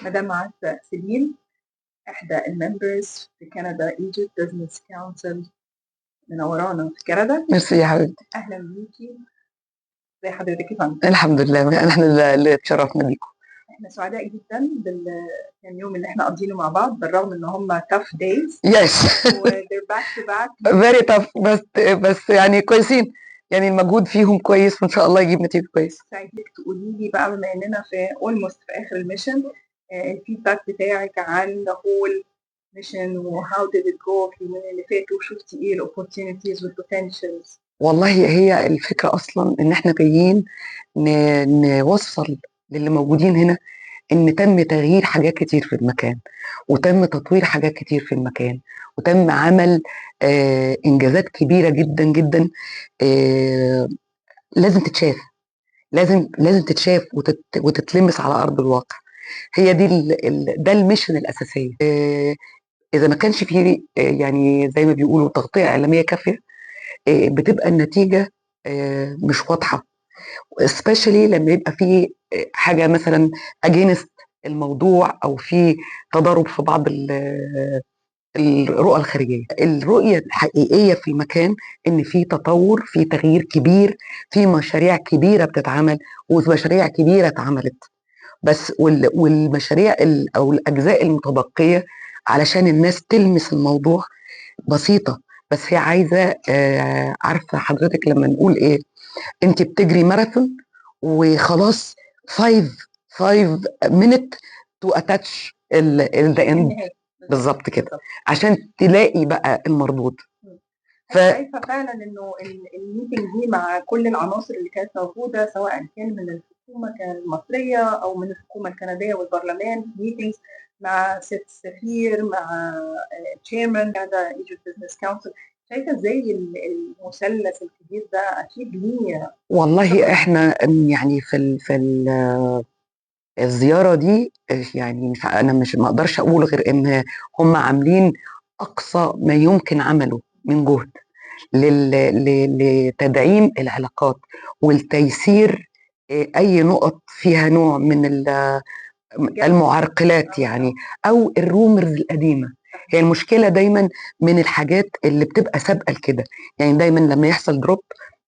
مدام عزة سليم، إحدى الممبرز في كندا ايجيبت بزنس كونسل، منورانا في كندا. ميرسي يا حبيبتي. أهلا بيكي. زي حضرتك يا فندم؟ الحمد لله، احنا اللي اتشرفنا بيكم. احنا سعداء جدا بالكام يوم اللي احنا قضينه مع بعض، بالرغم ان هم tough days. يس. they're back to back. فيري تاف، بس يعني كويسين، يعني المجهود فيهم كويس وان شاء الله يجيب نتيجه كويسه. سعيدك تقولي لي بقى، بما اننا في almost في اخر الميشن، الفيدباك بتاعك عن the whole mission و how did it go في اليومين اللي فاتوا، وشفتي ايه ال opportunities وال potentials؟ والله هي الفكره اصلا ان احنا جايين نوصل للي موجودين هنا ان تم تغيير حاجات كتير في المكان، وتم تطوير حاجات كتير في المكان، وتم عمل انجازات كبيره جدا جدا. لازم تتشاف، لازم تتشاف وتتلمس على ارض الواقع. هي دي ده الميشن الاساسيه. اذا ما كانش فيه يعني زي ما بيقولوا تغطيه اعلاميه كافيه، بتبقى النتيجه مش واضحه، especially لما يبقى فيه حاجه مثلا اجينست الموضوع، او في تضارب في بعض الرؤى الخارجيه. الرؤيه الحقيقيه في المكان ان في تطور، في تغيير كبير، في مشاريع كبيره بتتعمل، ومشاريع كبيره اتعملت. بس والمشاريع او الاجزاء المتبقيه علشان الناس تلمس الموضوع بسيطه، بس هي عايزه عارفه حضرتك لما نقول ايه، انت بتجري ماراثون وخلاص 5 minute to attach the end، بالظبط كده، عشان تلاقي بقى المردود. شايفه فعلا انه الميتنج دي مع كل العناصر اللي كانت موجوده، سواء كان من الحكومه المصريه او من الحكومه الكنديه والبرلمان، ميتنجز مع سيادة السفير، مع تشيرمان كندا ايجيبت بزنس كونسل، شايفه ازاي المثلث الكبير ده اكيد ليه؟ والله احنا يعني الزياره دي، يعني انا مش ما اقدرش اقول غير ان هم عاملين اقصى ما يمكن عمله من جهد لتدعيم العلاقات والتيسير اي نقط فيها نوع من المعرقلات، يعني او الرومرز القديمه. هي المشكله دايما من الحاجات اللي بتبقى سابقه لكده، يعني دايما لما يحصل دروب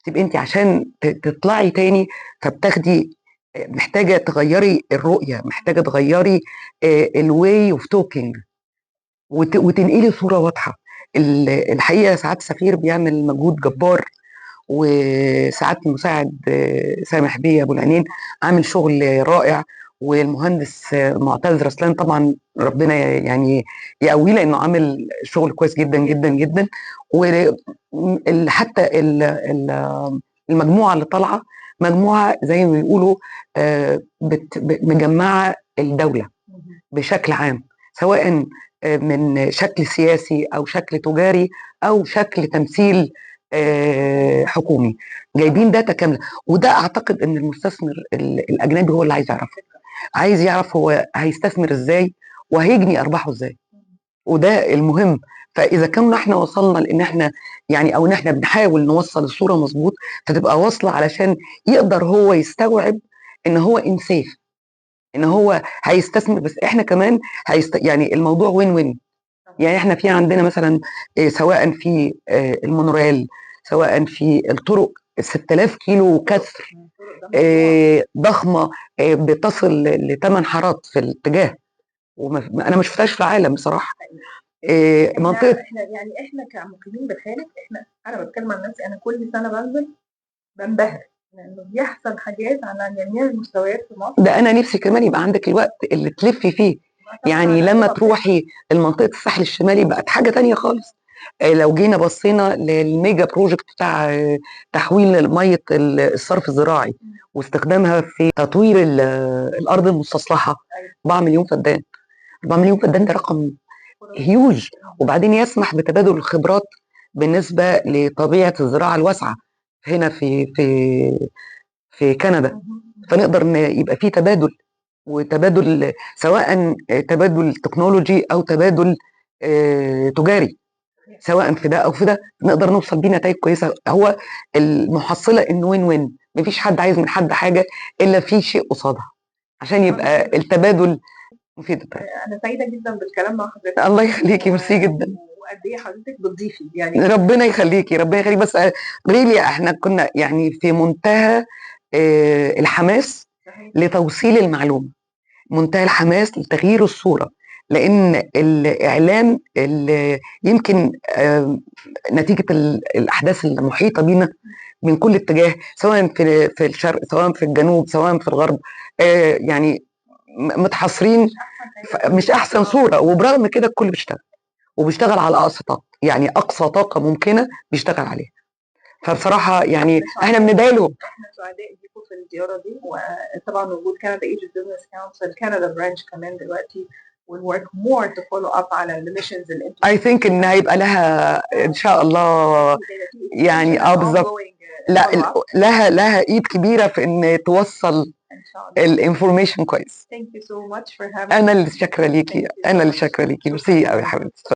تبقى انت عشان تطلعي تاني فبتاخدي، محتاجه تغيري الرؤيه، محتاجه تغيري الواي اوف توكينج، وتنقلي صوره واضحه. الحقيقه ساعات سفير بيعمل مجهود جبار، وساعات المساعد سامح بيه ابو العينين عامل شغل رائع، والمهندس معتز رسلان طبعا ربنا يعني يقويه لانه عامل شغل كويس جدا جدا جدا. وحتى المجموعه اللي طالعه مجموعه زي ما بيقولوا مجمعه الدوله بشكل عام، سواء من شكل سياسي او شكل تجاري او شكل تمثيل حكومي، جايبين داتا كامله. وده اعتقد ان المستثمر الاجنبي هو اللي عايز يعرفه، عايز يعرف هو هيستثمر ازاي وهيجني ارباحه ازاي، وده المهم. فاذا كنا احنا وصلنا لان احنا يعني، او ان احنا بنحاول نوصل الصوره مظبوط، فتبقى واصله علشان يقدر هو يستوعب ان هو انسيف، ان هو هيستثمر. بس احنا كمان يعني الموضوع وين وين. يعني احنا في عندنا مثلا سواء في المونوريل، سواء في الطرق 6000 كيلو كسر ضخمه بتصل ل8 حارات في الاتجاه، وانا ما شفتهاش في العالم بصراحه. منطقه احنا كمقيمين بالخارج، انا بتكلم عن نفسي، انا كل سنه بنزل بنبهر لانه بيحصل حاجات على جميع المستويات في مصر. ده انا نفسي كمان يبقى عندك الوقت اللي تلفي فيه، يعني لما تروحي المنطقه الساحل الشمالي بقت حاجه تانية خالص. لو جينا بصينا للميجا بروجكت بتاع تحويل ميه الصرف الزراعي واستخدامها في تطوير الارض المستصلحه، 4 مليون فدان. 4 مليون فدان ده رقم هيوج، وبعدين يسمح بتبادل الخبرات بالنسبه لطبيعه الزراعه الواسعه هنا في كندا. فنقدر يبقى في تبادل، وتبادل سواء تبادل تكنولوجي او تبادل تجاري، سواء في ده او في ده نقدر نوصل بيه نتائج كويسه. هو المحصله انه وين وين، مفيش حد عايز من حد حاجه الا في شيء قصادها عشان يبقى التبادل مفيده. انا سعيده جدا بالكلام مع حضرتك. الله يخليكي، ميرسي جدا. وقد ايه حضرتك بتضيفي يعني. ربنا يخليكي، ربنا يخليكي. بس ريلي احنا كنا يعني في منتهى الحماس صحيح. لتوصيل المعلومه، منتهى الحماس لتغيير الصوره، لان الاعلام يمكن نتيجه الاحداث المحيطه بينا من كل اتجاه، سواء في الشرق، سواء في الجنوب، سواء في الغرب، يعني متحصرين مش احسن صوره. وبرغم كده الكل بيشتغل، وبيشتغل على اقصى طاقه، يعني اقصى طاقه ممكنه بيشتغل عليها. فبصراحه يعني احنا بندعيله. احنا سعداء بيكم في الزياره دي، وطبعا وجود كندا ايجيبت بزنس كونسل كندا برانش كمان دلوقتي will work more to follow up على الميشنز اللي انتم. I think ان هيبقى لها ان شاء الله يعني بالظبط. لا لها ايد كبيره في ان توصل الانفورميشن كويس. Thank you so much for having انا اللي شاكره ليكي، انا اللي شاكره ليكي. ميرسي قوي يا حبيبتي.